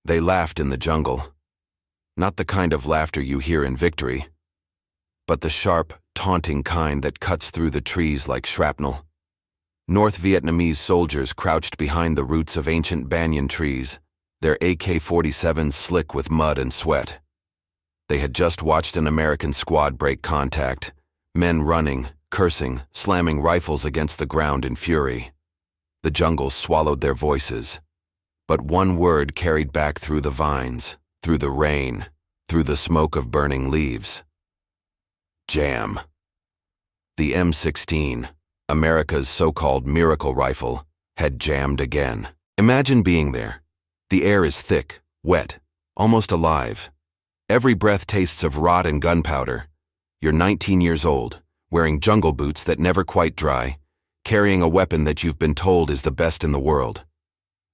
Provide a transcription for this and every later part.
They laughed in the jungle. Not the kind of laughter you hear in victory, but the sharp, taunting kind that cuts through the trees like shrapnel. North Vietnamese soldiers crouched behind the roots of ancient banyan trees, their AK-47s slick with mud and sweat. They had just watched an American squad break contact, men running, cursing, slamming rifles against the ground in fury. The jungle swallowed their voices, but one word carried back through the vines, through the rain, through the smoke of burning leaves. Jam. The M16, America's so-called miracle rifle, had jammed again. Imagine being there. The air is thick, wet, almost alive. Every breath tastes of rot and gunpowder. You're 19 years old, wearing jungle boots that never quite dry, carrying a weapon that you've been told is the best in the world.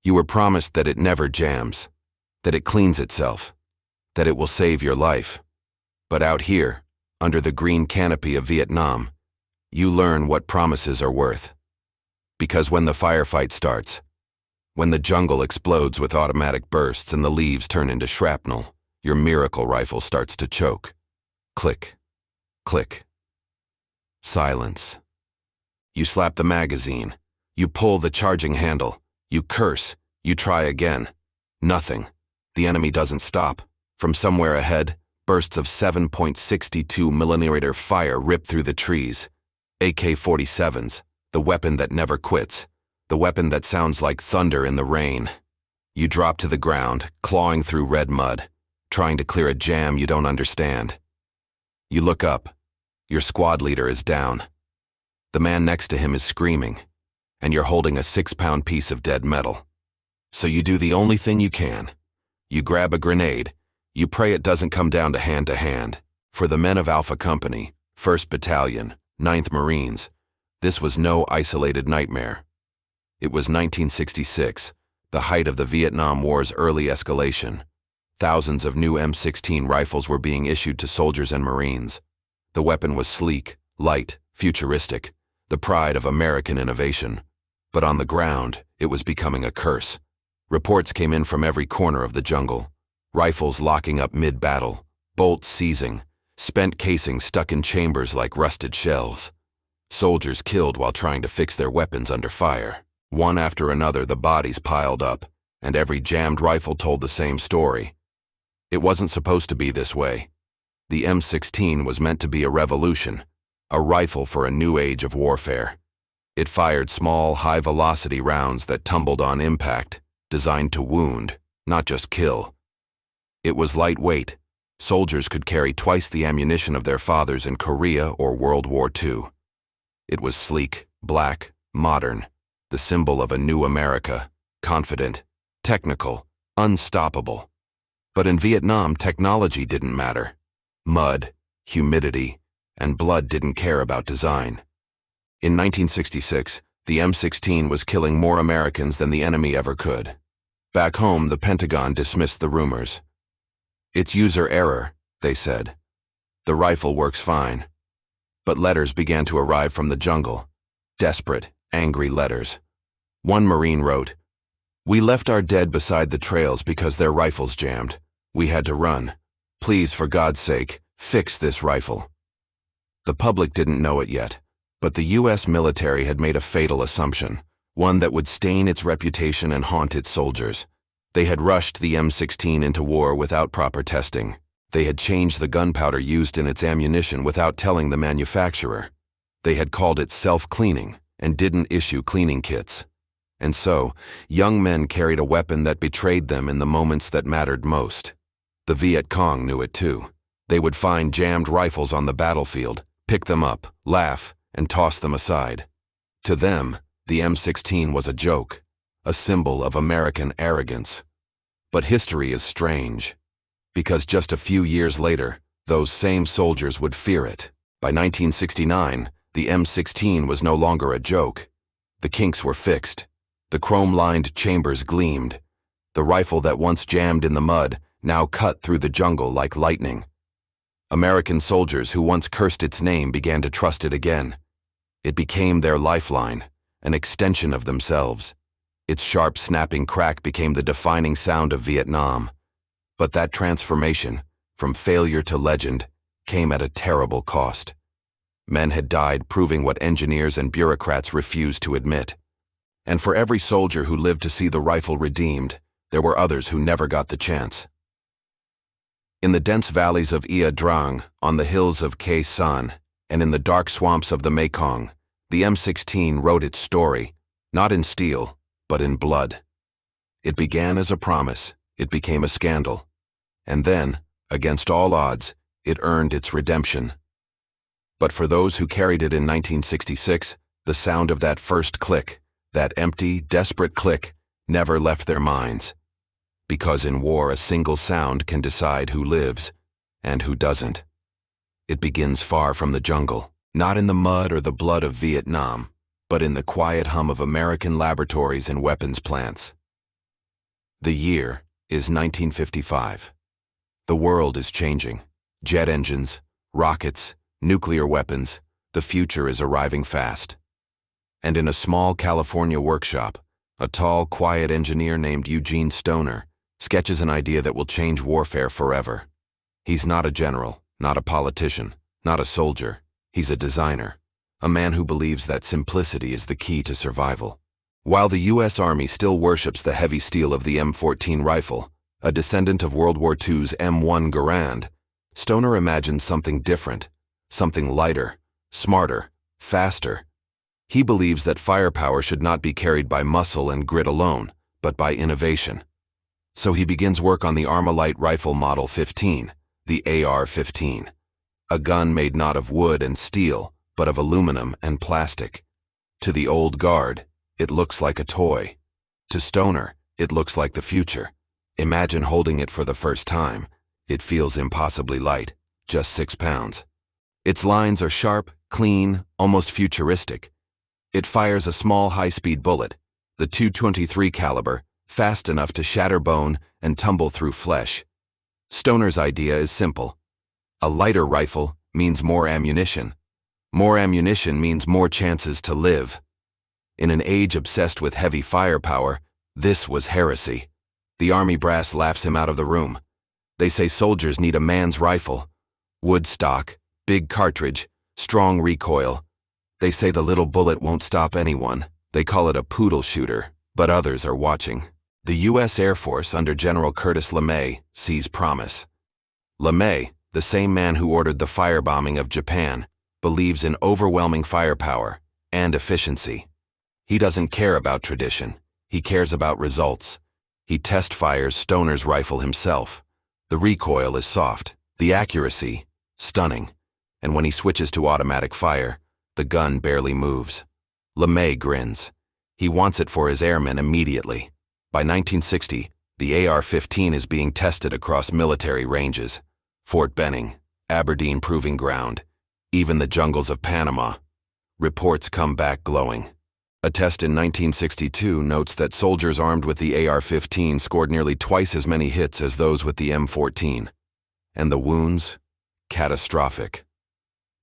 You were promised that it never jams, that it cleans itself, that it will save your life. But out here, under the green canopy of Vietnam, you learn what promises are worth. Because when the firefight starts, when the jungle explodes with automatic bursts and the leaves turn into shrapnel, your miracle rifle starts to choke. Click. Click. Silence. You slap the magazine. You pull the charging handle. You curse. You try again. Nothing. The enemy doesn't stop. From somewhere ahead, bursts of 7.62mm fire rip through the trees. AK-47s, the weapon that never quits, the weapon that sounds like thunder in the rain. You drop to the ground, clawing through red mud, trying to clear a jam you don't understand. You look up. Your squad leader is down. The man next to him is screaming, and you're holding a 6-pound piece of dead metal. So you do the only thing you can. You grab a grenade. You pray it doesn't come down to hand. For the men of Alpha Company, 1st Battalion, 9th Marines, this was no isolated nightmare. It was 1966, the height of the Vietnam War's early escalation. Thousands of new M16 rifles were being issued to soldiers and Marines. The weapon was sleek, light, futuristic, the pride of American innovation. But on the ground, it was becoming a curse. Reports came in from every corner of the jungle. Rifles locking up mid-battle, bolts seizing, spent casings stuck in chambers like rusted shells. Soldiers killed while trying to fix their weapons under fire. One after another, the bodies piled up, and every jammed rifle told the same story. It wasn't supposed to be this way. The M16 was meant to be a revolution, a rifle for a new age of warfare. It fired small, high-velocity rounds that tumbled on impact, designed to wound, not just kill. It was lightweight. Soldiers could carry twice the ammunition of their fathers in Korea or World War II. It was sleek, black, modern, the symbol of a new America, confident, technical, unstoppable. But in Vietnam, technology didn't matter. Mud, humidity, and blood didn't care about design. In 1966, the M16 was killing more Americans than the enemy ever could. Back home, the Pentagon dismissed the rumors. It's user error, they said. The rifle works fine. But letters began to arrive from the jungle. Desperate, angry letters. One Marine wrote, "We left our dead beside the trails because their rifles jammed. We had to run. Please, for God's sake, fix this rifle." The public didn't know it yet, but the U.S. military had made a fatal assumption, one that would stain its reputation and haunt its soldiers. They had rushed the M16 into war without proper testing. They had changed the gunpowder used in its ammunition without telling the manufacturer. They had called it self-cleaning and didn't issue cleaning kits. And so, young men carried a weapon that betrayed them in the moments that mattered most. The Viet Cong knew it too. They would find jammed rifles on the battlefield, pick them up, laugh, and toss them aside. To them, the M16 was a joke, a symbol of American arrogance. But history is strange, because just a few years later, those same soldiers would fear it. By 1969, the M16 was no longer a joke. The kinks were fixed. The chrome-lined chambers gleamed. The rifle that once jammed in the mud now cut through the jungle like lightning. American soldiers who once cursed its name began to trust it again. It became their lifeline, an extension of themselves. Its sharp, snapping crack became the defining sound of Vietnam. But that transformation, from failure to legend, came at a terrible cost. Men had died proving what engineers and bureaucrats refused to admit. And for every soldier who lived to see the rifle redeemed, there were others who never got the chance. In the dense valleys of Ia Drang, on the hills of Khe San, and in the dark swamps of the Mekong, the M16 wrote its story, not in steel, but in blood. It began as a promise, it became a scandal. And then, against all odds, it earned its redemption. But for those who carried it in 1966, the sound of that first click, that empty, desperate click, never left their minds. Because in war a single sound can decide who lives and who doesn't. It begins far from the jungle, not in the mud or the blood of Vietnam, but in the quiet hum of American laboratories and weapons plants. The year is 1955. The world is changing. Jet engines, rockets, nuclear weapons, the future is arriving fast. And in a small California workshop, a tall, quiet engineer named Eugene Stoner sketches an idea that will change warfare forever. He's not a general, not a politician, not a soldier. He's a designer, a man who believes that simplicity is the key to survival. While the U.S. Army still worships the heavy steel of the M14 rifle, a descendant of World War II's M1 Garand, Stoner imagines something different, something lighter, smarter, faster. He believes that firepower should not be carried by muscle and grit alone, but by innovation. So he begins work on the Armalite Rifle Model 15, the AR-15, a gun made not of wood and steel, but of aluminum and plastic. To the old guard, it looks like a toy. To Stoner, it looks like the future. Imagine holding it for the first time. It feels impossibly light, just 6 pounds. Its lines are sharp, clean, almost futuristic. It fires a small high-speed bullet, the .223 caliber, fast enough to shatter bone and tumble through flesh. Stoner's idea is simple. A lighter rifle means more ammunition. More ammunition means more chances to live. In an age obsessed with heavy firepower, this was heresy. The Army brass laughs him out of the room. They say soldiers need a man's rifle. Wood stock, big cartridge, strong recoil. They say the little bullet won't stop anyone. They call it a poodle shooter, but others are watching. The U.S. Air Force under General Curtis LeMay sees promise. LeMay, the same man who ordered the firebombing of Japan, believes in overwhelming firepower and efficiency. He doesn't care about tradition. He cares about results. He test fires Stoner's rifle himself. The recoil is soft, the accuracy stunning, and when he switches to automatic fire, the gun barely moves. LeMay grins. He wants it for his airmen immediately. By 1960, the AR-15 is being tested across military ranges. Fort Benning, Aberdeen Proving Ground, even the jungles of Panama. Reports come back glowing. A test in 1962 notes that soldiers armed with the AR-15 scored nearly twice as many hits as those with the M14. And the wounds? Catastrophic.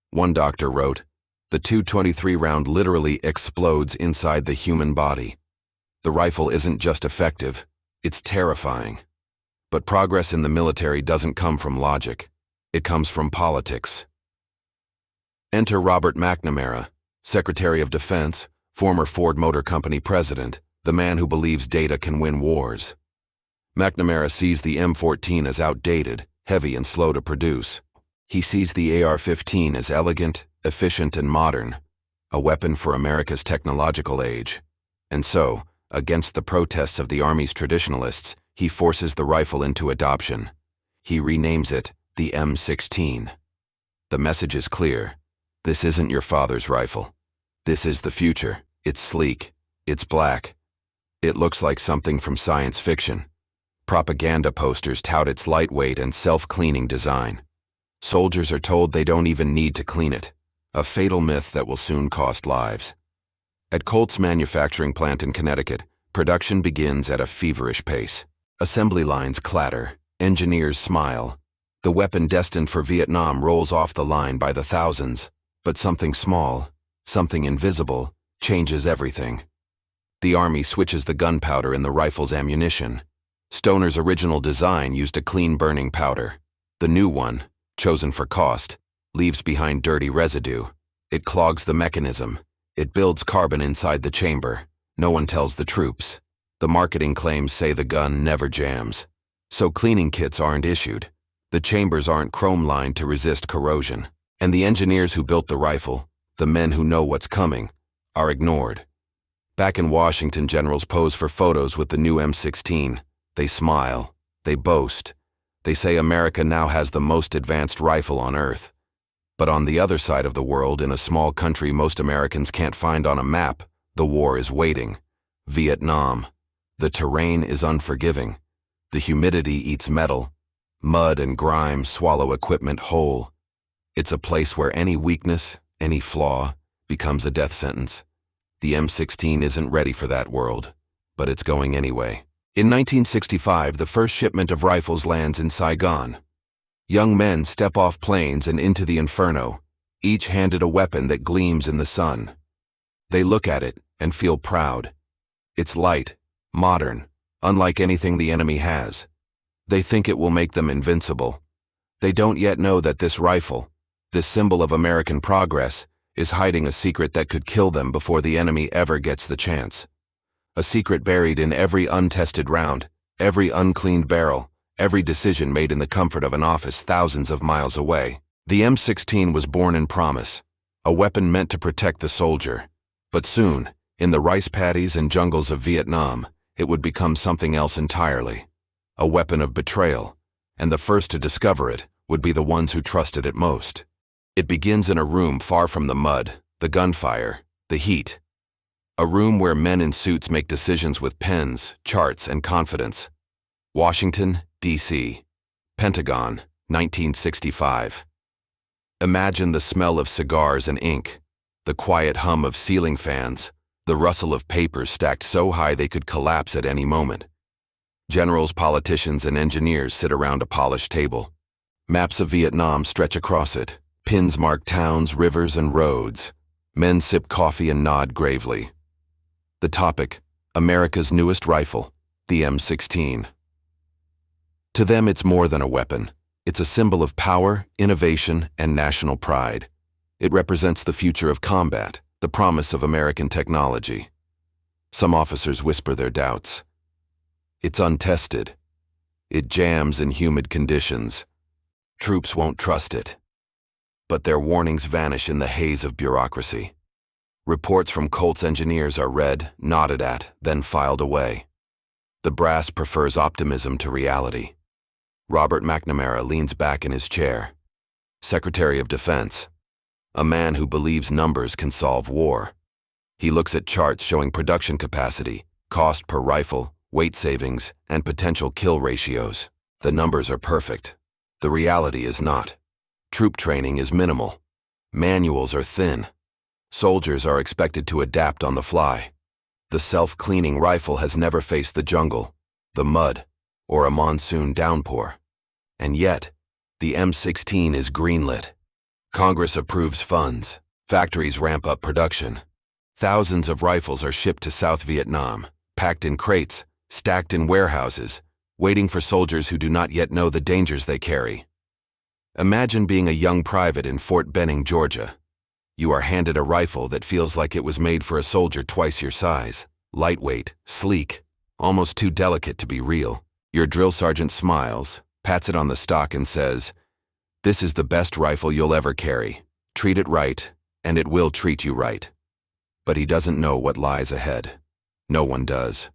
One doctor wrote, "The .223 round literally explodes inside the human body." The rifle isn't just effective, it's terrifying. But progress in the military doesn't come from logic. It comes from politics. Enter Robert McNamara, Secretary of Defense, former Ford Motor Company president, the man who believes data can win wars. McNamara sees the M14 as outdated, heavy and slow to produce. He sees the AR-15 as elegant, efficient and modern, a weapon for America's technological age. And so, against the protests of the Army's traditionalists, he forces the rifle into adoption. He renames it the M16. The message is clear. This isn't your father's rifle. This is the future. It's sleek. It's black. It looks like something from science fiction. Propaganda posters tout its lightweight and self-cleaning design. Soldiers are told they don't even need to clean it, a fatal myth that will soon cost lives. At Colt's manufacturing plant in Connecticut, production begins at a feverish pace. Assembly lines clatter, engineers smile. The weapon destined for Vietnam rolls off the line by the thousands, but something small, something invisible, changes everything. The Army switches the gunpowder in the rifle's ammunition. Stoner's original design used a clean burning powder. The new one, chosen for cost, leaves behind dirty residue. It clogs the mechanism. It builds carbon inside the chamber. No one tells the troops. The marketing claims say the gun never jams. So cleaning kits aren't issued. The chambers aren't chrome-lined to resist corrosion. And the engineers who built the rifle, the men who know what's coming, are ignored. Back in Washington, generals pose for photos with the new M16. They smile. They boast. They say America now has the most advanced rifle on Earth. But on the other side of the world, in a small country most Americans can't find on a map, the war is waiting. Vietnam. The terrain is unforgiving. The humidity eats metal. Mud and grime swallow equipment whole. It's a place where any weakness, any flaw, becomes a death sentence. The M16 isn't ready for that world, but it's going anyway. In 1965, the first shipment of rifles lands in Saigon. Young men step off planes and into the inferno, each handed a weapon that gleams in the sun. They look at it and feel proud. It's light, modern, unlike anything the enemy has. They think it will make them invincible. They don't yet know that this rifle, this symbol of American progress, is hiding a secret that could kill them before the enemy ever gets the chance. A secret buried in every untested round, every uncleaned barrel, every decision made in the comfort of an office thousands of miles away. The M16 was born in promise, a weapon meant to protect the soldier. But soon, in the rice paddies and jungles of Vietnam, it would become something else entirely. A weapon of betrayal, and the first to discover it would be the ones who trusted it most. It begins in a room far from the mud, the gunfire, the heat. A room where men in suits make decisions with pens, charts, and confidence. Washington, D.C. Pentagon, 1965. Imagine the smell of cigars and ink, the quiet hum of ceiling fans, the rustle of papers stacked so high they could collapse at any moment. Generals, politicians, and engineers sit around a polished table. Maps of Vietnam stretch across it. Pins mark towns, rivers, and roads. Men sip coffee and nod gravely. The topic, America's newest rifle, the M16. To them, it's more than a weapon. It's a symbol of power, innovation, and national pride. It represents the future of combat, the promise of American technology. Some officers whisper their doubts. It's untested. It jams in humid conditions. Troops won't trust it. But their warnings vanish in the haze of bureaucracy. Reports from Colt's engineers are read, nodded at, then filed away. The brass prefers optimism to reality. Robert McNamara leans back in his chair. Secretary of Defense. A man who believes numbers can solve war. He looks at charts showing production capacity, cost per rifle, weight savings, and potential kill ratios. The numbers are perfect. The reality is not. Troop training is minimal. Manuals are thin. Soldiers are expected to adapt on the fly. The self-cleaning rifle has never faced the jungle, the mud, or a monsoon downpour. And yet, the M16 is greenlit. Congress approves funds. Factories ramp up production. Thousands of rifles are shipped to South Vietnam, packed in crates, stacked in warehouses, waiting for soldiers who do not yet know the dangers they carry. Imagine being a young private in Fort Benning, Georgia. You are handed a rifle that feels like it was made for a soldier twice your size. Lightweight, sleek, almost too delicate to be real. Your drill sergeant smiles, pats it on the stock and says, "This is the best rifle you'll ever carry. Treat it right, and it will treat you right." But he doesn't know what lies ahead. No one does.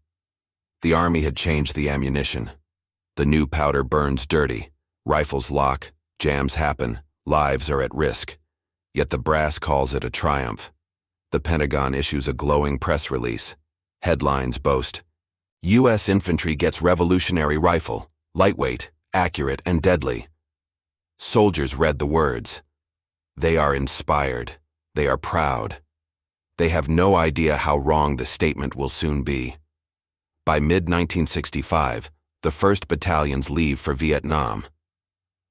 The Army had changed the ammunition. The new powder burns dirty. Rifles lock, jams happen, lives are at risk. Yet the brass calls it a triumph. The Pentagon issues a glowing press release. Headlines boast, U.S. infantry gets revolutionary rifle, lightweight, accurate, and deadly. Soldiers read the words. They are inspired. They are proud. They have no idea how wrong the statement will soon be. By mid-1965, the 1st Battalions leave for Vietnam.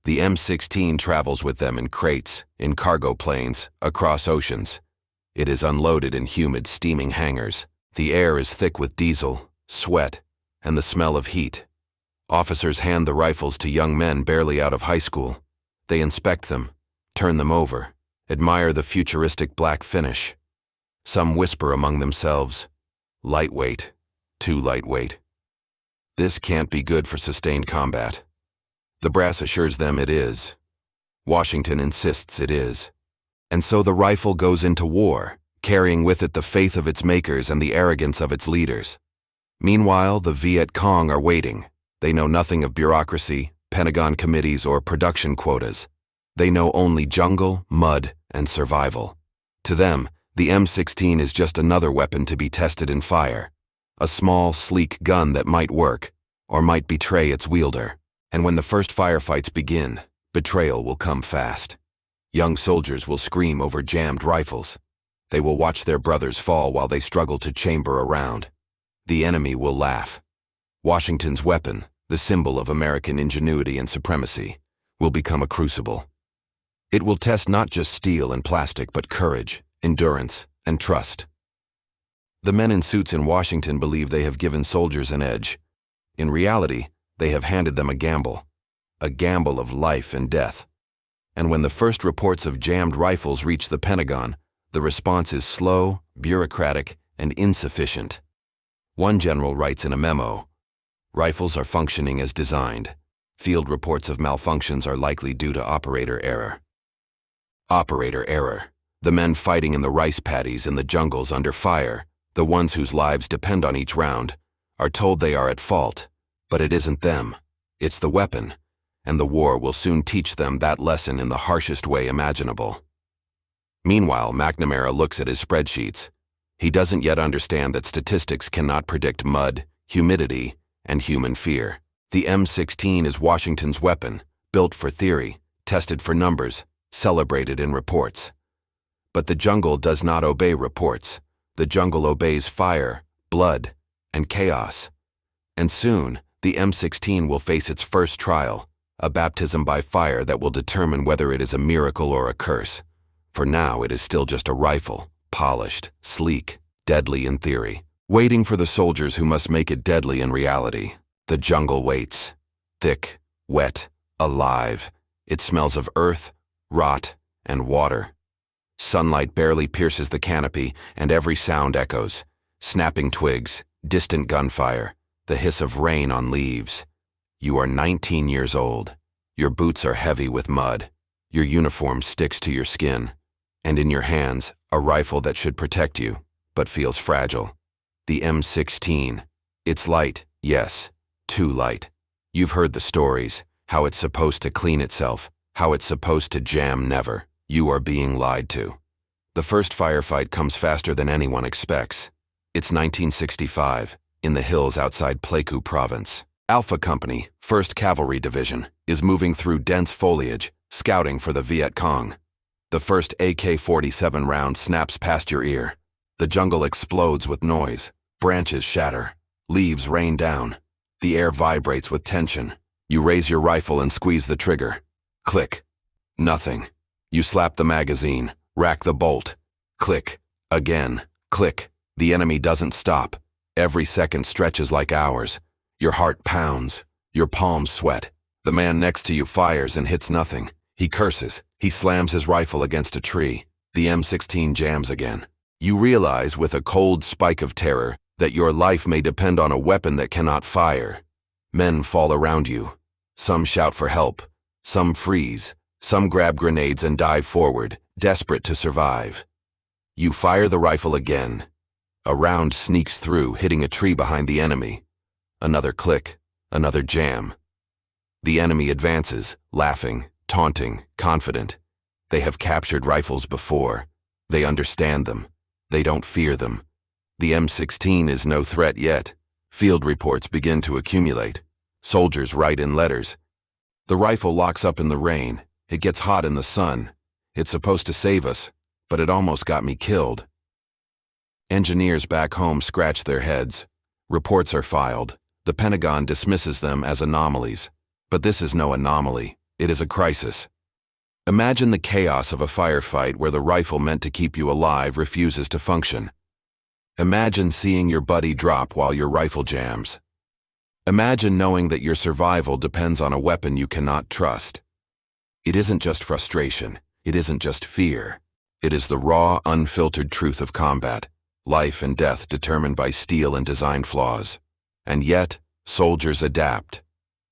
The M16 travels with them in crates, in cargo planes, across oceans. It is unloaded in humid, steaming hangars. The air is thick with diesel, sweat, and the smell of heat. Officers hand the rifles to young men barely out of high school. They inspect them, turn them over, admire the futuristic black finish. Some whisper among themselves, "Lightweight, too lightweight. This can't be good for sustained combat." The brass assures them it is. Washington insists it is. And so the rifle goes into war, carrying with it the faith of its makers and the arrogance of its leaders. Meanwhile, the Viet Cong are waiting. They know nothing of bureaucracy, Pentagon committees, or production quotas. They know only jungle, mud, and survival. To them, the M16 is just another weapon to be tested in fire. A small, sleek gun that might work, or might betray its wielder. And when the first firefights begin, betrayal will come fast. Young soldiers will scream over jammed rifles. They will watch their brothers fall while they struggle to chamber a round. The enemy will laugh. Washington's weapon, the symbol of American ingenuity and supremacy, will become a crucible. It will test not just steel and plastic, but courage, endurance, and trust. The men in suits in Washington believe they have given soldiers an edge. In reality, they have handed them a gamble of life and death. And when the first reports of jammed rifles reach the Pentagon, the response is slow, bureaucratic, and insufficient. One general writes in a memo, "Rifles are functioning as designed. Field reports of malfunctions are likely due to operator error." Operator error. The men fighting in the rice paddies in the jungles under fire, the ones whose lives depend on each round, are told they are at fault. But it isn't them. It's the weapon. And the war will soon teach them that lesson in the harshest way imaginable. Meanwhile, McNamara looks at his spreadsheets. He doesn't yet understand that statistics cannot predict mud, humidity, and human fear. The M16 is Washington's weapon, built for theory, tested for numbers, celebrated in reports. But the jungle does not obey reports. The jungle obeys fire, blood, and chaos. And soon, the M16 will face its first trial, a baptism by fire that will determine whether it is a miracle or a curse. For now, it is still just a rifle, polished, sleek, deadly in theory, waiting for the soldiers who must make it deadly in reality. The jungle waits. Thick, wet, alive. It smells of earth, rot, and water. Sunlight barely pierces the canopy, and every sound echoes. Snapping twigs, distant gunfire, the hiss of rain on leaves. You are 19 years old. Your boots are heavy with mud. Your uniform sticks to your skin. And in your hands, a rifle that should protect you, but feels fragile. The M16. It's light, yes, too light. You've heard the stories, how it's supposed to clean itself, how it's supposed to jam never. You are being lied to. The first firefight comes faster than anyone expects. It's 1965, in the hills outside Pleiku Province. Alpha Company, 1st Cavalry Division, is moving through dense foliage, scouting for the Viet Cong. The first AK-47 round snaps past your ear. The jungle explodes with noise. Branches shatter. Leaves rain down. The air vibrates with tension. You raise your rifle and squeeze the trigger. Click. Nothing. You slap the magazine, rack the bolt. Click. Again. Click. The enemy doesn't stop. Every second stretches like hours. Your heart pounds. Your palms sweat. The man next to you fires and hits nothing. He curses. He slams his rifle against a tree. The M16 jams again. You realize with a cold spike of terror that your life may depend on a weapon that cannot fire. Men fall around you. Some shout for help. Some freeze. Some grab grenades and dive forward, desperate to survive. You fire the rifle again. A round sneaks through, hitting a tree behind the enemy. Another click. Another jam. The enemy advances, laughing, taunting, confident. They have captured rifles before. They understand them. They don't fear them. The M16 is no threat yet. Field reports begin to accumulate. Soldiers write in letters. The rifle locks up in the rain. It gets hot in the sun. It's supposed to save us, but it almost got me killed. Engineers back home scratch their heads. Reports are filed. The Pentagon dismisses them as anomalies. But this is no anomaly. It is a crisis. Imagine the chaos of a firefight where the rifle meant to keep you alive refuses to function. Imagine seeing your buddy drop while your rifle jams. Imagine knowing that your survival depends on a weapon you cannot trust. It isn't just frustration. It isn't just fear. It is the raw, unfiltered truth of combat, life and death determined by steel and design flaws. And yet, soldiers adapt.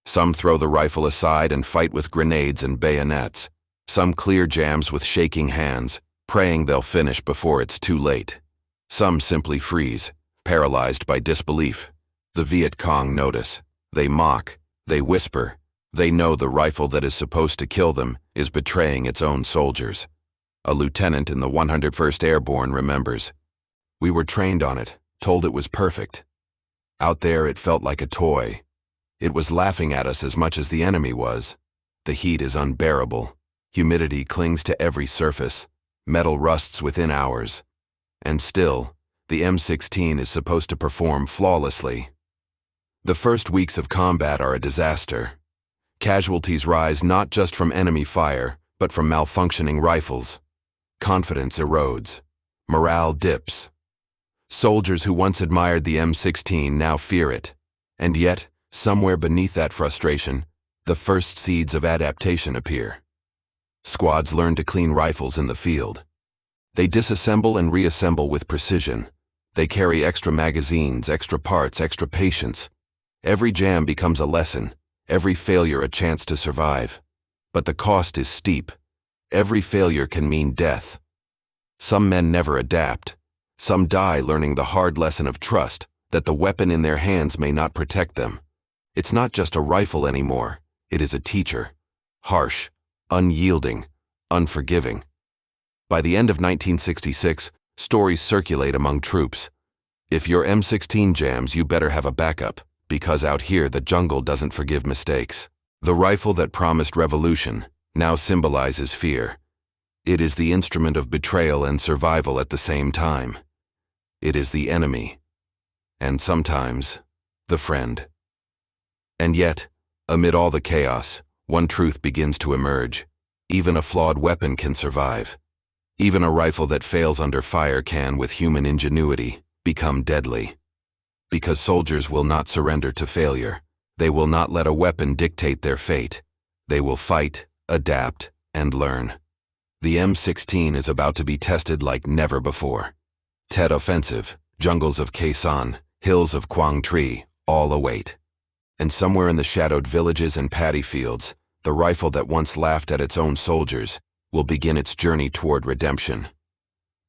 Some throw the rifle aside and fight with grenades and bayonets. Some clear jams with shaking hands, praying they'll finish before it's too late. Some simply freeze, paralyzed by disbelief. The Viet Cong notice. They mock. They whisper. They know the rifle that is supposed to kill them is betraying its own soldiers. A lieutenant in the 101st Airborne remembers. We were trained on it, told it was perfect. Out there it felt like a toy. It was laughing at us as much as the enemy was. The heat is unbearable. Humidity clings to every surface. Metal rusts within hours. And still, the M16 is supposed to perform flawlessly. The first weeks of combat are a disaster. Casualties rise not just from enemy fire, but from malfunctioning rifles. Confidence erodes. Morale dips. Soldiers who once admired the M16 now fear it. And yet, somewhere beneath that frustration, the first seeds of adaptation appear. Squads learn to clean rifles in the field. They disassemble and reassemble with precision. They carry extra magazines, extra parts, extra patience. Every jam becomes a lesson, every failure a chance to survive. But the cost is steep. Every failure can mean death. Some men never adapt. Some die learning the hard lesson of trust, that the weapon in their hands may not protect them. It's not just a rifle anymore. It is a teacher. Harsh, unyielding, unforgiving. By the end of 1966, stories circulate among troops. If your M16 jams, you better have a backup, because out here the jungle doesn't forgive mistakes. The rifle that promised revolution now symbolizes fear. It is the instrument of betrayal and survival at the same time. It is the enemy, and sometimes the friend. And yet, amid all the chaos, one truth begins to emerge. Even a flawed weapon can survive. Even a rifle that fails under fire can, with human ingenuity, become deadly. Because soldiers will not surrender to failure. They will not let a weapon dictate their fate. They will fight, adapt, and learn. The M16 is about to be tested like never before. Tet Offensive, jungles of Khe Sanh, hills of Quang Tri, all await. And somewhere in the shadowed villages and paddy fields, the rifle that once laughed at its own soldiers will begin its journey toward redemption.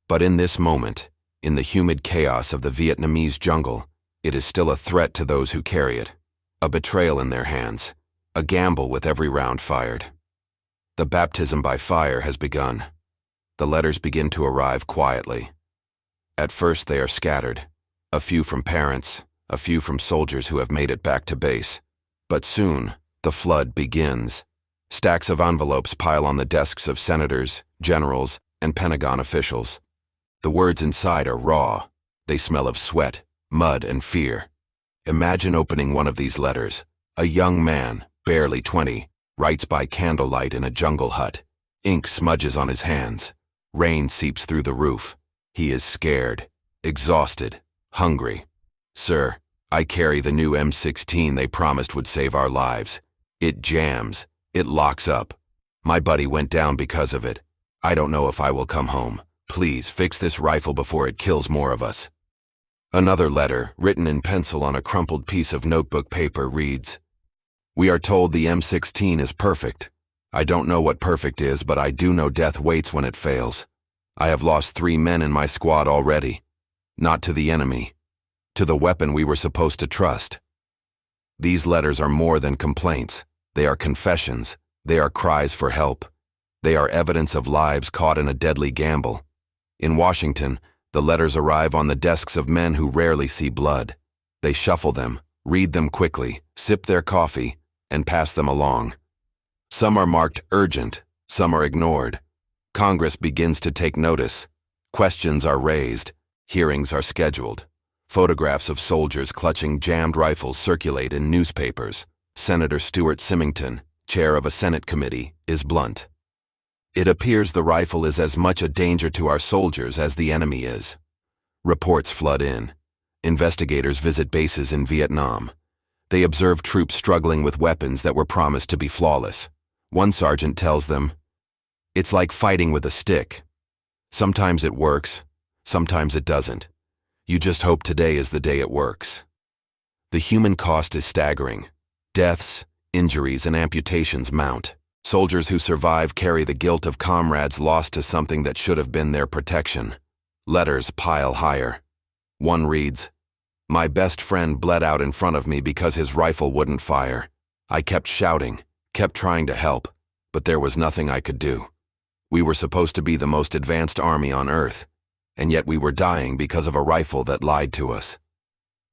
But in this moment, in the humid chaos of the Vietnamese jungle, it is still a threat to those who carry it, a betrayal in their hands, a gamble with every round fired. The baptism by fire has begun. The letters begin to arrive quietly. At first they are scattered, a few from parents, a few from soldiers who have made it back to base. But soon, the flood begins. Stacks of envelopes pile on the desks of senators, generals, and Pentagon officials. The words inside are raw. They smell of sweat, mud, and fear. Imagine opening one of these letters. A young man, barely 20, writes by candlelight in a jungle hut. Ink smudges on his hands. Rain seeps through the roof. He is scared, exhausted, hungry. Sir, I carry the new M16 they promised would save our lives. It jams. It locks up. My buddy went down because of it. I don't know if I will come home. Please fix this rifle before it kills more of us. Another letter, written in pencil on a crumpled piece of notebook paper, reads, We are told the M16 is perfect. I don't know what perfect is, but I do know death waits when it fails. I have lost 3 men in my squad already. Not to the enemy. To the weapon we were supposed to trust. These letters are more than complaints. They are confessions. They are cries for help. They are evidence of lives caught in a deadly gamble. In Washington, the letters arrive on the desks of men who rarely see blood. They shuffle them, read them quickly, sip their coffee, and pass them along. Some are marked urgent, some are ignored. Congress begins to take notice. Questions are raised. Hearings are scheduled. Photographs of soldiers clutching jammed rifles circulate in newspapers. Senator Stuart Symington, chair of a Senate committee, is blunt. It appears the rifle is as much a danger to our soldiers as the enemy is. Reports flood in. Investigators visit bases in Vietnam. They observe troops struggling with weapons that were promised to be flawless. One sergeant tells them, "It's like fighting with a stick. Sometimes it works, sometimes it doesn't. You just hope today is the day it works." The human cost is staggering. Deaths, injuries, and amputations mount. Soldiers who survive carry the guilt of comrades lost to something that should have been their protection. Letters pile higher. One reads, "My best friend bled out in front of me because his rifle wouldn't fire. I kept shouting, kept trying to help, but there was nothing I could do. We were supposed to be the most advanced army on Earth, and yet we were dying because of a rifle that lied to us."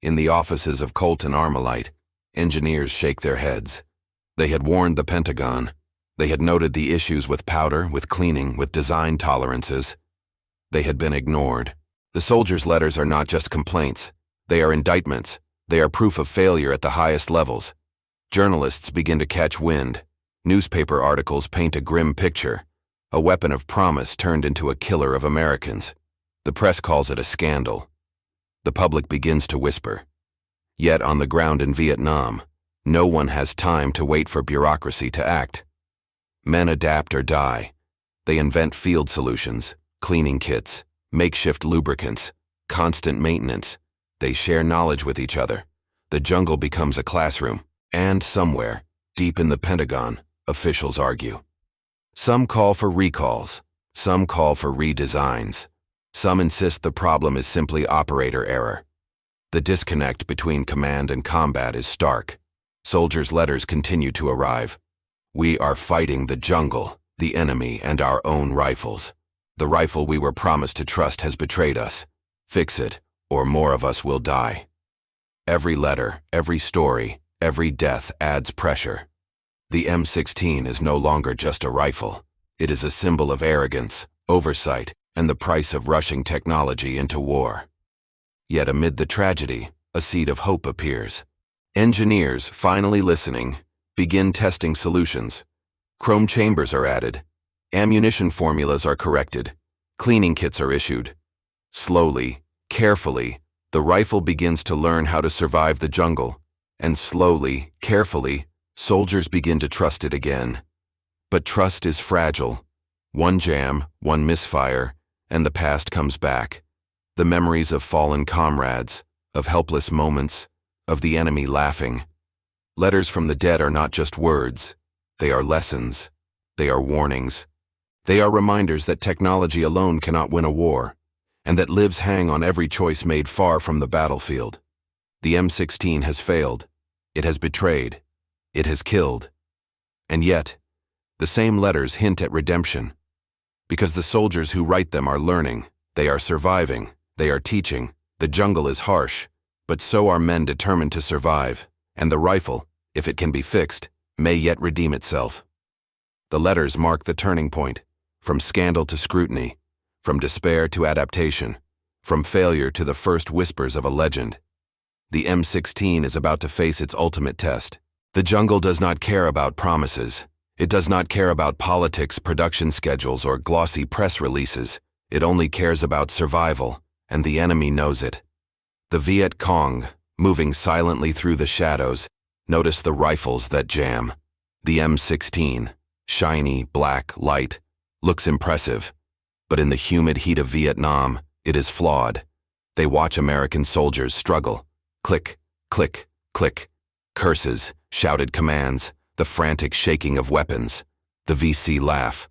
In the offices of Colt and Armalite, engineers shake their heads. They had warned the Pentagon. They had noted the issues with powder, with cleaning, with design tolerances. They had been ignored. The soldiers' letters are not just complaints. They are indictments. They are proof of failure at the highest levels. Journalists begin to catch wind. Newspaper articles paint a grim picture. A weapon of promise turned into a killer of Americans. The press calls it a scandal. The public begins to whisper. Yet on the ground in Vietnam, no one has time to wait for bureaucracy to act. Men adapt or die. They invent field solutions, cleaning kits, makeshift lubricants, constant maintenance. They share knowledge with each other. The jungle becomes a classroom, and somewhere, deep in the Pentagon, officials argue. Some call for recalls. Some call for redesigns. Some insist the problem is simply operator error. The disconnect between command and combat is stark. Soldiers' letters continue to arrive. "We are fighting the jungle, the enemy, and our own rifles. The rifle we were promised to trust has betrayed us. Fix it, or more of us will die." Every letter, every story, every death adds pressure. The M16 is no longer just a rifle. It is a symbol of arrogance, oversight, and the price of rushing technology into war. Yet amid the tragedy, a seed of hope appears. Engineers, finally listening, begin testing solutions. Chrome chambers are added. Ammunition formulas are corrected. Cleaning kits are issued. Slowly, carefully, the rifle begins to learn how to survive the jungle. And slowly, carefully, soldiers begin to trust it again. But trust is fragile. One jam, one misfire, and the past comes back. The memories of fallen comrades, of helpless moments, of the enemy laughing. Letters from the dead are not just words. They are lessons. They are warnings. They are reminders that technology alone cannot win a war, and that lives hang on every choice made far from the battlefield. The M16 has failed. It has betrayed. It has killed. And yet, the same letters hint at redemption. Because the soldiers who write them are learning. They are surviving. They are teaching. The jungle is harsh, but so are men determined to survive. And the rifle, if it can be fixed, may yet redeem itself. The letters mark the turning point, from scandal to scrutiny, from despair to adaptation, from failure to the first whispers of a legend. The M16 is about to face its ultimate test. The jungle does not care about promises. It does not care about politics, production schedules, or glossy press releases. It only cares about survival, and the enemy knows it. The Viet Cong, moving silently through the shadows, notice the rifles that jam. The M16, shiny, black, light, looks impressive, but in the humid heat of Vietnam, it is flawed. They watch American soldiers struggle. Click, click, click. Curses, shouted commands, the frantic shaking of weapons. The VC laugh.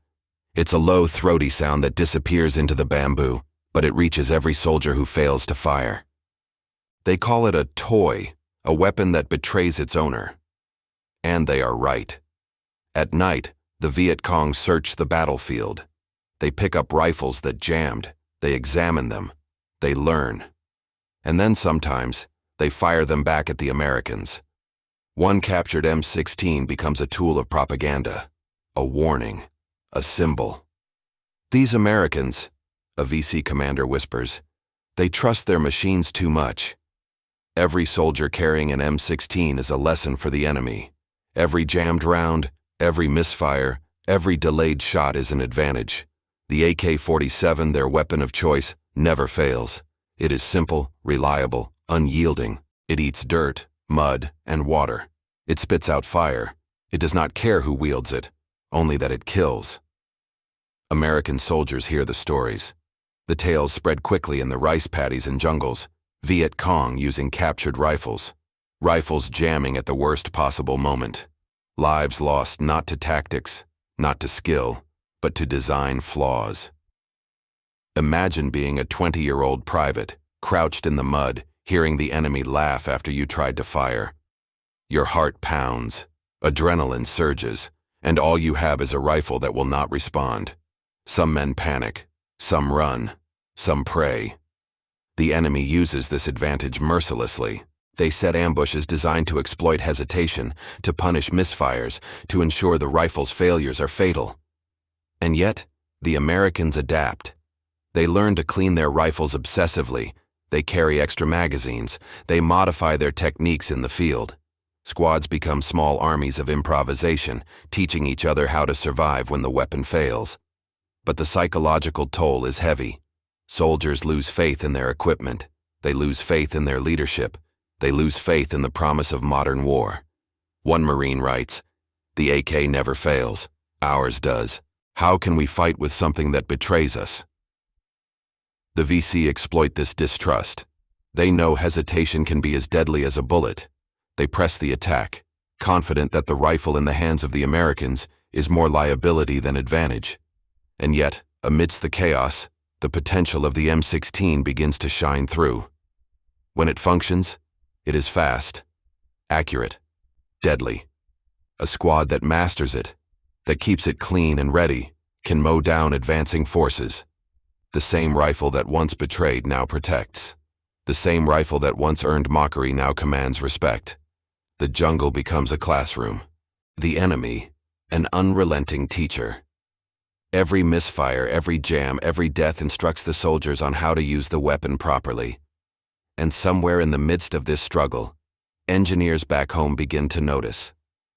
It's a low, throaty sound that disappears into the bamboo, but it reaches every soldier who fails to fire. They call it a toy, a weapon that betrays its owner. And they are right. At night, the Viet Cong search the battlefield. They pick up rifles that jammed. They examine them. They learn. And then sometimes, they fire them back at the Americans. One captured M16 becomes a tool of propaganda, a warning, a symbol. These Americans, a VC commander whispers, they trust their machines too much. Every soldier carrying an M16 is a lesson for the enemy. Every jammed round, every misfire, every delayed shot is an advantage. The AK-47, their weapon of choice, never fails. It is simple, reliable, unyielding. It eats dirt, mud, and water. It spits out fire. It does not care who wields it, only that it kills. American soldiers hear the stories. The tales spread quickly in the rice paddies and jungles. Viet Cong using captured rifles. Rifles jamming at the worst possible moment. Lives lost not to tactics, not to skill, but to design flaws. Imagine being a 20-year-old private, crouched in the mud, hearing the enemy laugh after you tried to fire. Your heart pounds, adrenaline surges, and all you have is a rifle that will not respond. Some men panic, some run, some pray. The enemy uses this advantage mercilessly. They set ambushes designed to exploit hesitation, to punish misfires, to ensure the rifle's failures are fatal. And yet, the Americans adapt. They learn to clean their rifles obsessively. They carry extra magazines. They modify their techniques in the field. Squads become small armies of improvisation, teaching each other how to survive when the weapon fails. But the psychological toll is heavy. Soldiers lose faith in their equipment. They lose faith in their leadership. They lose faith in the promise of modern war. One Marine writes, "The AK never fails. Ours does. How can we fight with something that betrays us?" The VC exploit this distrust. They know hesitation can be as deadly as a bullet. They press the attack, confident that the rifle in the hands of the Americans is more liability than advantage. And yet, amidst the chaos, the potential of the M16 begins to shine through. When it functions, it is fast, accurate, deadly. A squad that masters it, that keeps it clean and ready, can mow down advancing forces. The same rifle that once betrayed now protects. The same rifle that once earned mockery now commands respect. The jungle becomes a classroom. The enemy, an unrelenting teacher. Every misfire, every jam, every death instructs the soldiers on how to use the weapon properly. And somewhere in the midst of this struggle, engineers back home begin to notice.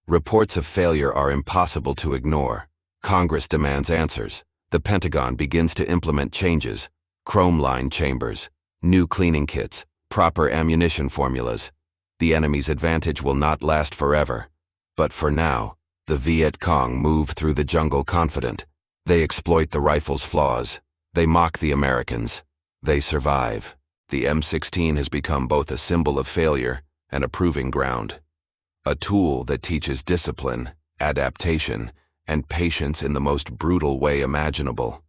Reports of failure are impossible to ignore. Congress demands answers. The Pentagon begins to implement changes. Chrome-lined chambers, new cleaning kits, proper ammunition formulas. The enemy's advantage will not last forever. But for now, the Viet Cong move through the jungle confident. They exploit the rifle's flaws. They mock the Americans. They survive. The M16 has become both a symbol of failure and a proving ground. A tool that teaches discipline, adaptation, and patience in the most brutal way imaginable.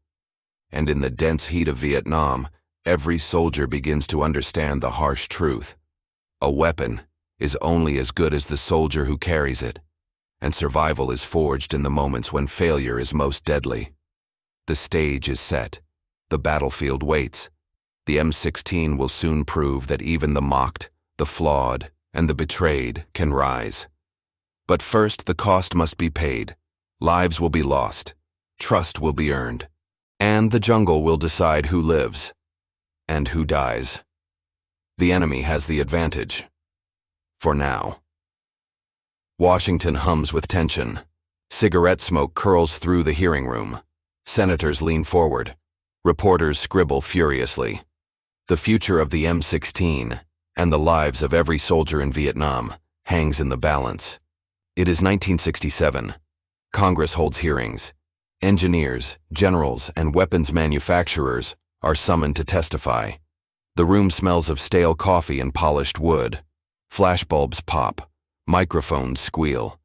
And in the dense heat of Vietnam, every soldier begins to understand the harsh truth. A weapon is only as good as the soldier who carries it, and survival is forged in the moments when failure is most deadly. The stage is set. The battlefield waits. The M16 will soon prove that even the mocked, the flawed, and the betrayed can rise. But first, the cost must be paid. Lives will be lost. Trust will be earned. And the jungle will decide who lives and who dies. The enemy has the advantage. For now. Washington hums with tension. Cigarette smoke curls through the hearing room. Senators lean forward. Reporters scribble furiously. The future of the M16 and the lives of every soldier in Vietnam hangs in the balance. It is 1967. Congress holds hearings. Engineers, generals, and weapons manufacturers are summoned to testify. The room smells of stale coffee and polished wood. Flashbulbs pop. Microphones squeal.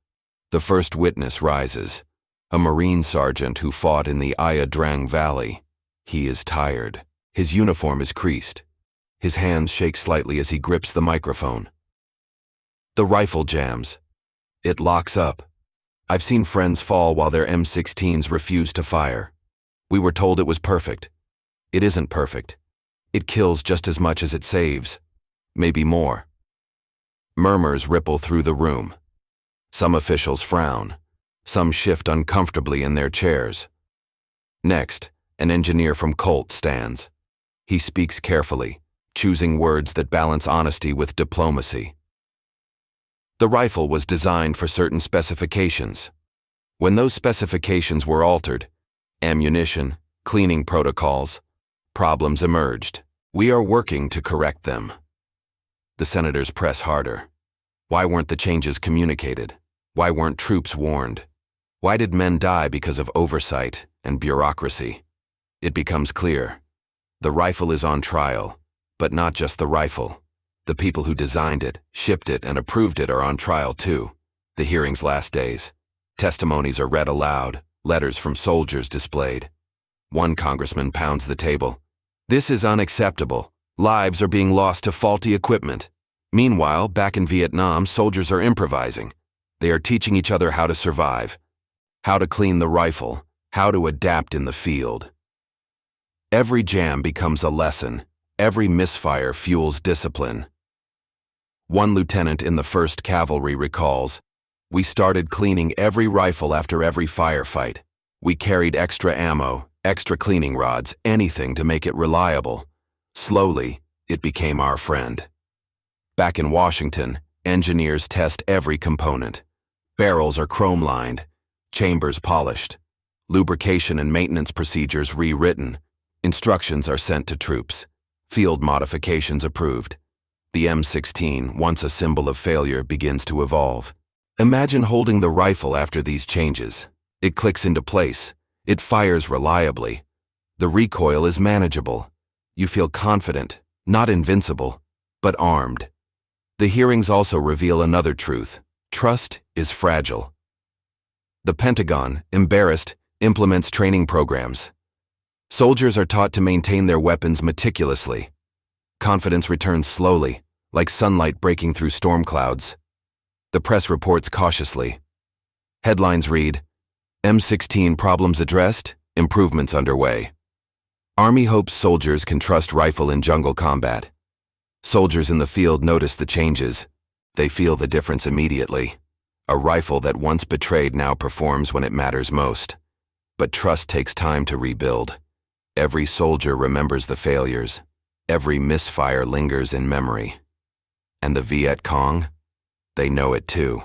The first witness rises. A Marine sergeant who fought in the Ia Drang Valley. He is tired. His uniform is creased. His hands shake slightly as he grips the microphone. The rifle jams. It locks up. I've seen friends fall while their M16s refuse to fire. We were told it was perfect. It isn't perfect. It kills just as much as it saves. Maybe more. Murmurs ripple through the room. Some officials frown. Some shift uncomfortably in their chairs. Next, an engineer from Colt stands. He speaks carefully, choosing words that balance honesty with diplomacy. The rifle was designed for certain specifications. When those specifications were altered, ammunition, cleaning protocols, problems emerged. We are working to correct them. The senators press harder. Why weren't the changes communicated? Why weren't troops warned? Why did men die because of oversight and bureaucracy? It becomes clear. The rifle is on trial, but not just the rifle. The people who designed it, shipped it, and approved it are on trial too. The hearing's last days. Testimonies are read aloud, letters from soldiers displayed. One congressman pounds the table. This is unacceptable. Lives are being lost to faulty equipment. Meanwhile, back in Vietnam, soldiers are improvising. They are teaching each other how to survive, how to clean the rifle, how to adapt in the field. Every jam becomes a lesson. Every misfire fuels discipline. One lieutenant in the 1st Cavalry recalls, "We started cleaning every rifle after every firefight. We carried extra ammo, extra cleaning rods, anything to make it reliable. Slowly, it became our friend." Back in Washington, engineers test every component. Barrels are chrome-lined, chambers polished, lubrication and maintenance procedures rewritten, instructions are sent to troops, field modifications approved. The M16, once a symbol of failure, begins to evolve. Imagine holding the rifle after these changes. It clicks into place. It fires reliably. The recoil is manageable. You feel confident, not invincible, but armed. The hearings also reveal another truth. Trust is fragile. The Pentagon, embarrassed, implements training programs. Soldiers are taught to maintain their weapons meticulously. Confidence returns slowly, like sunlight breaking through storm clouds. The press reports cautiously. Headlines read, M16 problems addressed, improvements underway. Army hopes soldiers can trust rifle in jungle combat. Soldiers in the field notice the changes. They feel the difference immediately. A rifle that once betrayed now performs when it matters most. But trust takes time to rebuild. Every soldier remembers the failures. Every misfire lingers in memory. And the Viet Cong? They know it too.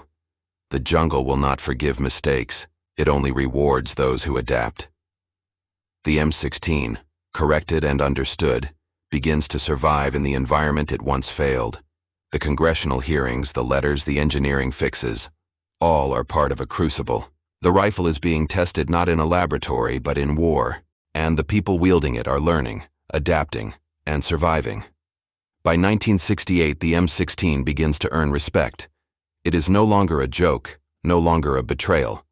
The jungle will not forgive mistakes. It only rewards those who adapt. The M16, corrected and understood, begins to survive in the environment it once failed. The congressional hearings, the letters, the engineering fixes, all are part of a crucible. The rifle is being tested not in a laboratory, but in war, and the people wielding it are learning, adapting, and surviving. By 1968, the M16 begins to earn respect. It is no longer a joke, no longer a betrayal.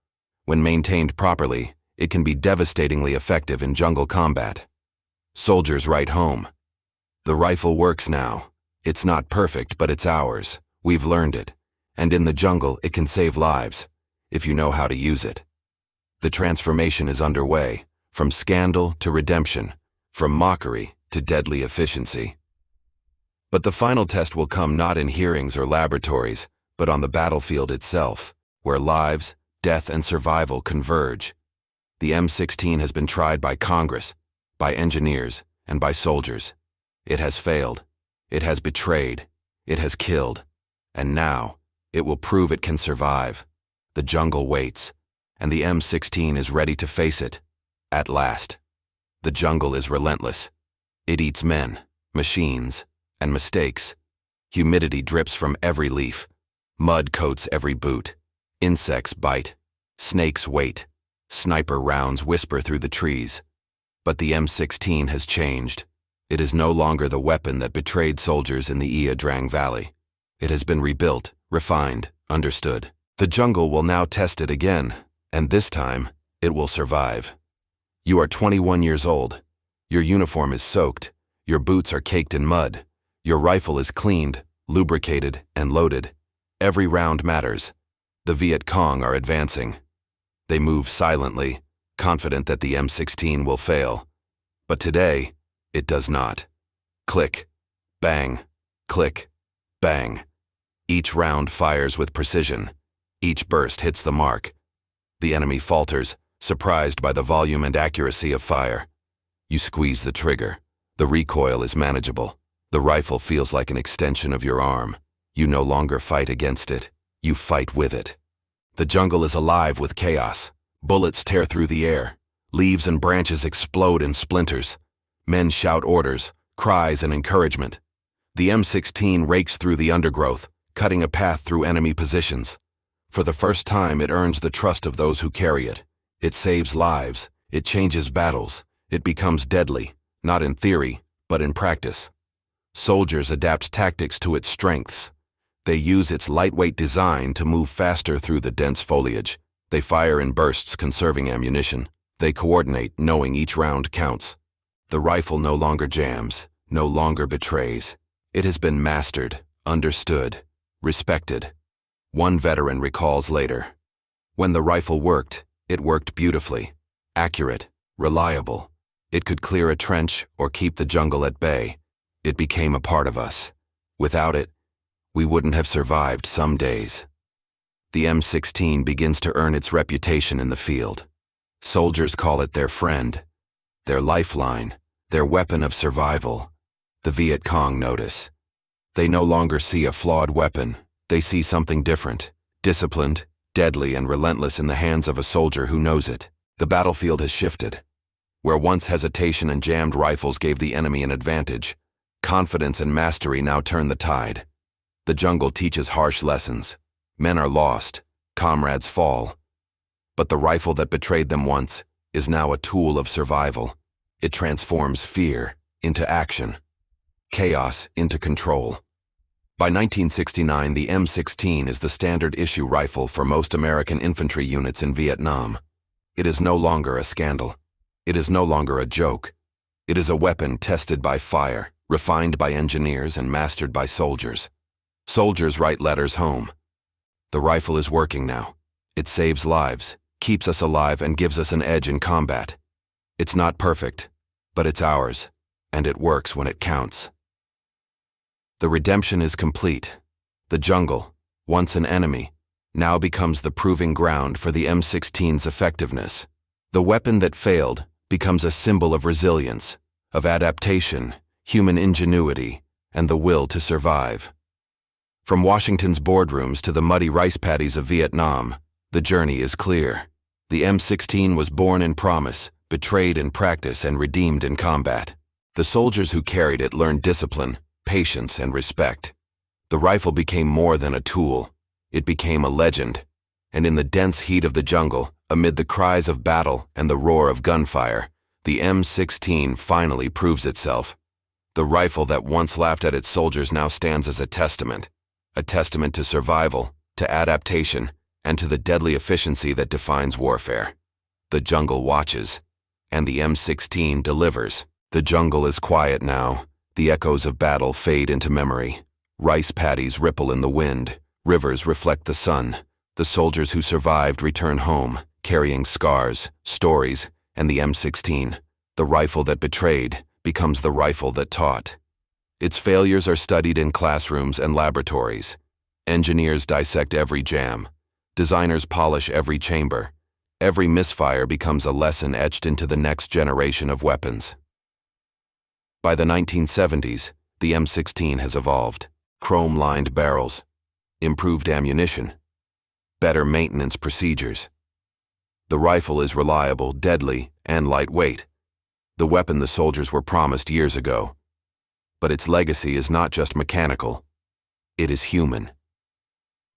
When maintained properly, it can be devastatingly effective in jungle combat. Soldiers write home. The rifle works now. It's not perfect, but it's ours. We've learned it. And in the jungle, it can save lives, if you know how to use it. The transformation is underway, from scandal to redemption, from mockery to deadly efficiency. But the final test will come not in hearings or laboratories, but on the battlefield itself, where lives, death, and survival converge. The M16 has been tried by Congress, by engineers, and by soldiers. It has failed. It has betrayed. It has killed. And now, it will prove it can survive. The jungle waits, and the M16 is ready to face it. At last. The jungle is relentless. It eats men, machines, and mistakes. Humidity drips from every leaf. Mud coats every boot. Insects bite. Snakes wait. Sniper rounds whisper through the trees. But the M16 has changed. It is no longer the weapon that betrayed soldiers in the Ia Drang Valley. It has been rebuilt, refined, understood. The jungle will now test it again, and this time, it will survive. You are 21 years old. Your uniform is soaked. Your boots are caked in mud. Your rifle is cleaned, lubricated, and loaded. Every round matters. The Viet Cong are advancing. They move silently, confident that the M16 will fail. But today, it does not. Click, bang, click, bang. Each round fires with precision. Each burst hits the mark. The enemy falters, surprised by the volume and accuracy of fire. You squeeze the trigger. The recoil is manageable. The rifle feels like an extension of your arm. You no longer fight against it. You fight with it. The jungle is alive with chaos. Bullets tear through the air. Leaves and branches explode in splinters. Men shout orders. cries, and encouragement. The M16 rakes through the undergrowth, cutting a path through enemy positions. For the first time, it earns the trust of those who carry it. It saves lives, it changes battles, it becomes deadly, not in theory, but in practice. Soldiers adapt tactics to its strengths. They use its lightweight design to move faster through the dense foliage. They fire in bursts, conserving ammunition. They coordinate, knowing each round counts. The rifle no longer jams, no longer betrays. It has been mastered, understood, respected. One veteran recalls later. When the rifle worked, it worked beautifully, accurate, reliable. It could clear a trench or keep the jungle at bay. It became a part of us. Without it, we wouldn't have survived some days. The M16 begins to earn its reputation in the field. Soldiers call it their friend, their lifeline, their weapon of survival. The Viet Cong notice. They no longer see a flawed weapon. They see something different, disciplined, deadly, and relentless in the hands of a soldier who knows it. The battlefield has shifted. Where once hesitation and jammed rifles gave the enemy an advantage, confidence and mastery now turn the tide. The jungle teaches harsh lessons. Men are lost, comrades fall. But the rifle that betrayed them once is now a tool of survival. It transforms fear into action, chaos into control. By 1969, the M16 is the standard issue rifle for most American infantry units in Vietnam. It is no longer a scandal. It is no longer a joke. It is a weapon tested by fire, refined by engineers, and mastered by soldiers. Soldiers write letters home. The rifle is working now. It saves lives, keeps us alive, and gives us an edge in combat. It's not perfect, but it's ours, and it works when it counts. The redemption is complete. The jungle, once an enemy, now becomes the proving ground for the M16's effectiveness. The weapon that failed becomes a symbol of resilience, of adaptation, human ingenuity, and the will to survive. From Washington's boardrooms to the muddy rice paddies of Vietnam, the journey is clear. The M16 was born in promise, betrayed in practice, and redeemed in combat. The soldiers who carried it learned discipline, patience, and respect. The rifle became more than a tool. It became a legend. And in the dense heat of the jungle, amid the cries of battle and the roar of gunfire, the M16 finally proves itself. The rifle that once laughed at its soldiers now stands as a testament to survival, to adaptation, and to the deadly efficiency that defines warfare. The jungle watches, and the M16 delivers. The jungle is quiet now. The echoes of battle fade into memory. Rice paddies ripple in the wind. Rivers reflect the sun. The soldiers who survived return home, carrying scars, stories, and the M16. The rifle that betrayed becomes the rifle that taught. Its failures are studied in classrooms and laboratories. Engineers dissect every jam. Designers polish every chamber. Every misfire becomes a lesson etched into the next generation of weapons. By the 1970s, the M16 has evolved. Chrome-lined barrels, improved ammunition, better maintenance procedures. The rifle is reliable, deadly, and lightweight. The weapon the soldiers were promised years ago. But its legacy is not just mechanical. It is human.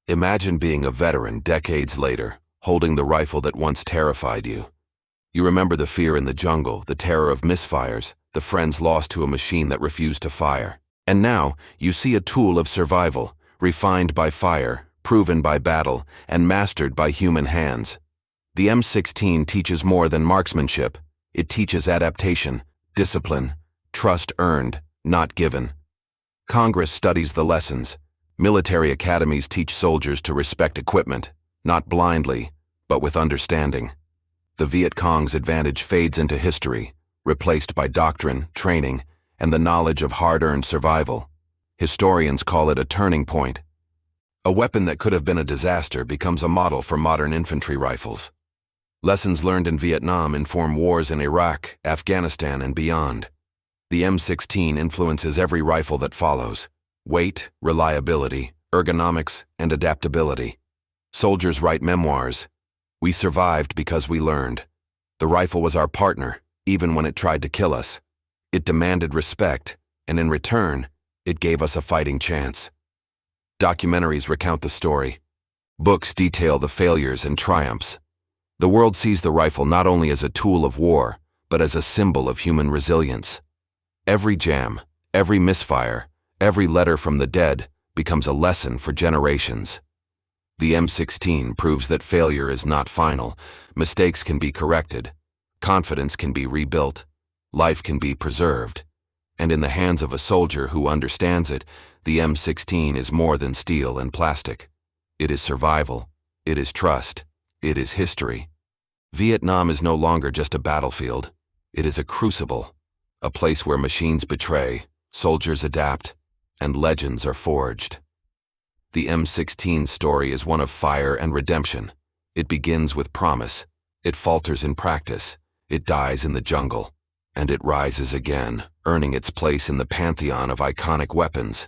Imagine being a veteran decades later, holding the rifle that once terrified you. You remember the fear in the jungle, the terror of misfires, the friends lost to a machine that refused to fire. And now, you see a tool of survival, refined by fire, proven by battle, and mastered by human hands. The M16 teaches more than marksmanship. It teaches adaptation, discipline, trust earned, not given. Congress studies the lessons. Military academies teach soldiers to respect equipment, not blindly, but with understanding. The Viet Cong's advantage fades into history, replaced by doctrine, training, and the knowledge of hard-earned survival. Historians call it a turning point. A weapon that could have been a disaster becomes a model for modern infantry rifles. Lessons learned in Vietnam inform wars in Iraq, Afghanistan, and beyond. The M16 influences every rifle that follows. Weight, reliability, ergonomics, and adaptability. Soldiers write memoirs. We survived because we learned. The rifle was our partner, even when it tried to kill us. It demanded respect, and in return, it gave us a fighting chance. Documentaries recount the story. Books detail the failures and triumphs. The world sees the rifle not only as a tool of war, but as a symbol of human resilience. Every jam, every misfire, every letter from the dead becomes a lesson for generations. The M16 proves that failure is not final. Mistakes can be corrected. Confidence can be rebuilt. Life can be preserved. And in the hands of a soldier who understands it, the M16 is more than steel and plastic. It is survival. It is trust. It is history. Vietnam is no longer just a battlefield. It is a crucible, a place where machines betray, soldiers adapt, and legends are forged. The M16 story is one of fire and redemption. It begins with promise. It falters in practice. It dies in the jungle. And it rises again, earning its place in the pantheon of iconic weapons.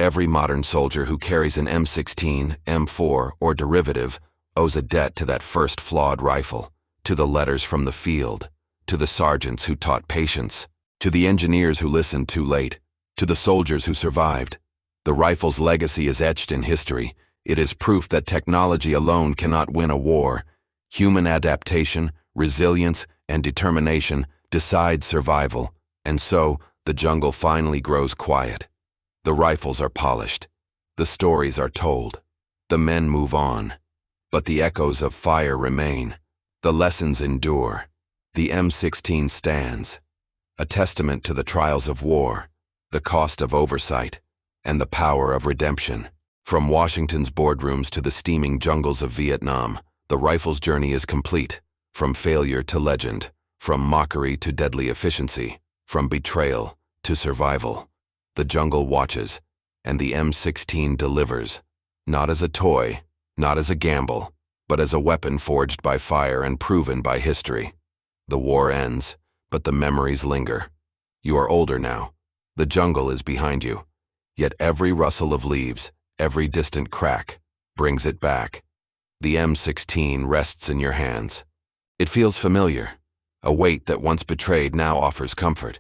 Every modern soldier who carries an M16, M4, or derivative owes a debt to that first flawed rifle, to the letters from the field, to the sergeants who taught patience, to the engineers who listened too late, to the soldiers who survived. The rifle's legacy is etched in history. It is proof that technology alone cannot win a war. Human adaptation, resilience, and determination decide survival, and so the jungle finally grows quiet. The rifles are polished. The stories are told. The men move on. But the echoes of fire remain. The lessons endure. The M16 stands, a testament to the trials of war, the cost of oversight, and the power of redemption. From Washington's boardrooms to the steaming jungles of Vietnam, the rifle's journey is complete. From failure to legend, from mockery to deadly efficiency, from betrayal to survival. The jungle watches, and the M16 delivers, not as a toy, not as a gamble, but as a weapon forged by fire and proven by history. The war ends, but the memories linger. You are older now. The jungle is behind you. Yet every rustle of leaves, every distant crack, brings it back. The M16 rests in your hands. It feels familiar, a weight that once betrayed now offers comfort.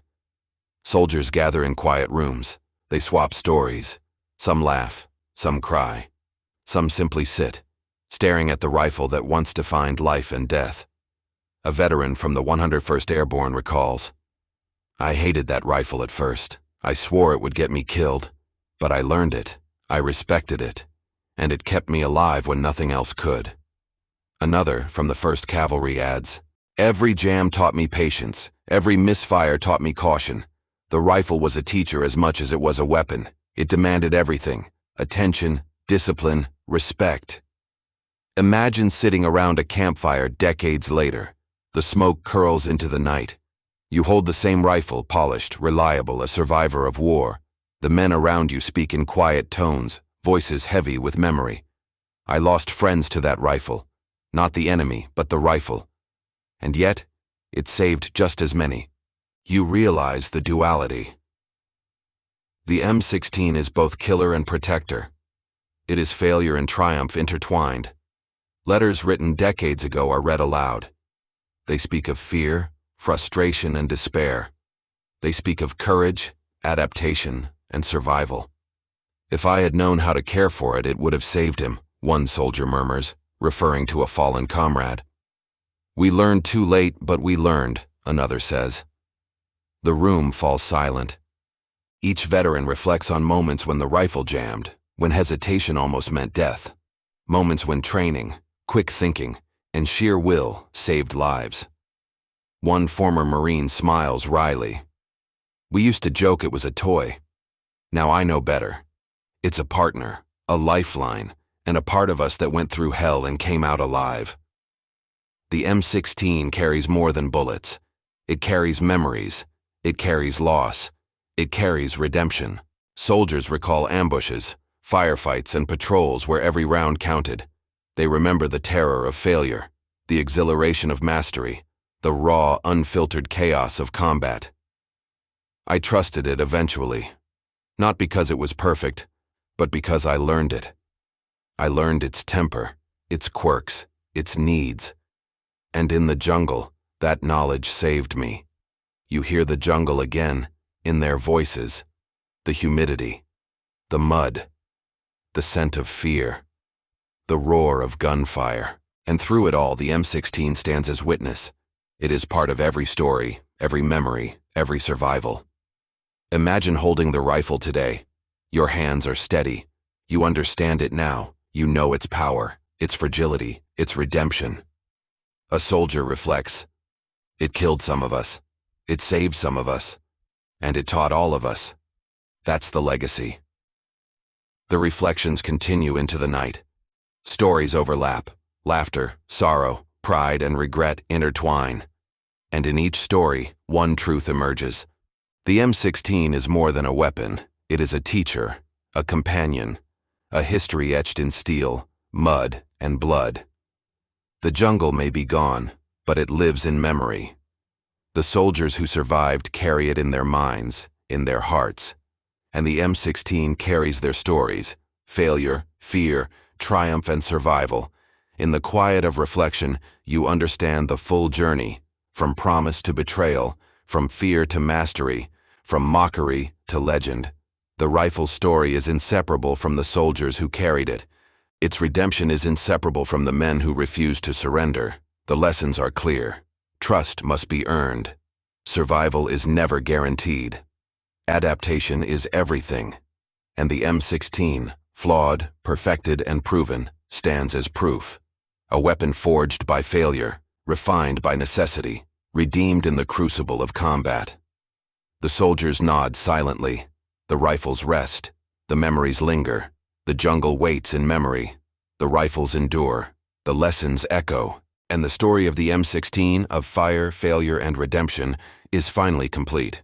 Soldiers gather in quiet rooms. They swap stories. Some laugh, some cry. Some simply sit, staring at the rifle that once defined life and death. A veteran from the 101st Airborne recalls, "I hated that rifle at first. I swore it would get me killed. But I learned it. I respected it. And it kept me alive when nothing else could." Another, from the 1st Cavalry, adds, "Every jam taught me patience. Every misfire taught me caution. The rifle was a teacher as much as it was a weapon. It demanded everything: attention, discipline, respect." Imagine sitting around a campfire decades later. The smoke curls into the night. You hold the same rifle, polished, reliable, a survivor of war. The men around you speak in quiet tones, voices heavy with memory. "I lost friends to that rifle. Not the enemy, but the rifle. And yet, it saved just as many." You realize the duality. The M16 is both killer and protector. It is failure and triumph intertwined. Letters written decades ago are read aloud. They speak of fear, frustration, and despair. They speak of courage, adaptation, and survival. "If I had known how to care for it, it would have saved him," one soldier murmurs, referring to a fallen comrade. "We learned too late, but we learned," another says. The room falls silent. Each veteran reflects on moments when the rifle jammed, when hesitation almost meant death. Moments when training, quick thinking, and sheer will saved lives. One former Marine smiles wryly. "We used to joke it was a toy. Now I know better. It's a partner, a lifeline, and a part of us that went through hell and came out alive." The M16 carries more than bullets. It carries memories. It carries loss. It carries redemption. Soldiers recall ambushes, firefights, and patrols where every round counted. They remember the terror of failure, the exhilaration of mastery, the raw, unfiltered chaos of combat. I trusted it eventually, not because it was perfect, but because I learned it. I learned its temper, its quirks, its needs. And in the jungle, that knowledge saved me. You hear the jungle again, in their voices, the humidity, the mud, the scent of fear, the roar of gunfire. And through it all, the M16 stands as witness. It is part of every story, every memory, every survival. Imagine holding the rifle today. Your hands are steady. You understand it now. You know its power, its fragility, its redemption. A soldier reflects. It killed some of us. It saved some of us. And it taught all of us. That's the legacy. The reflections continue into the night. Stories overlap. Laughter, sorrow, pride, and regret intertwine. And in each story, one truth emerges. The M16 is more than a weapon. It is a teacher, a companion, a history etched in steel, mud, and blood. The jungle may be gone, but it lives in memory. The soldiers who survived carry it in their minds, in their hearts. And the M16 carries their stories, failure, fear, triumph, and survival. In the quiet of reflection, you understand the full journey, from promise to betrayal, from fear to mastery, from mockery to legend. The rifle's story is inseparable from the soldiers who carried it. Its redemption is inseparable from the men who refused to surrender. The lessons are clear. Trust must be earned. Survival is never guaranteed. Adaptation is everything. And the M16, flawed, perfected, and proven, stands as proof. A weapon forged by failure, refined by necessity, redeemed in the crucible of combat. The soldiers nod silently. The rifles rest. The memories linger. The jungle waits in memory. The rifles endure. The lessons echo. And the story of the M16, of fire, failure, and redemption, is finally complete.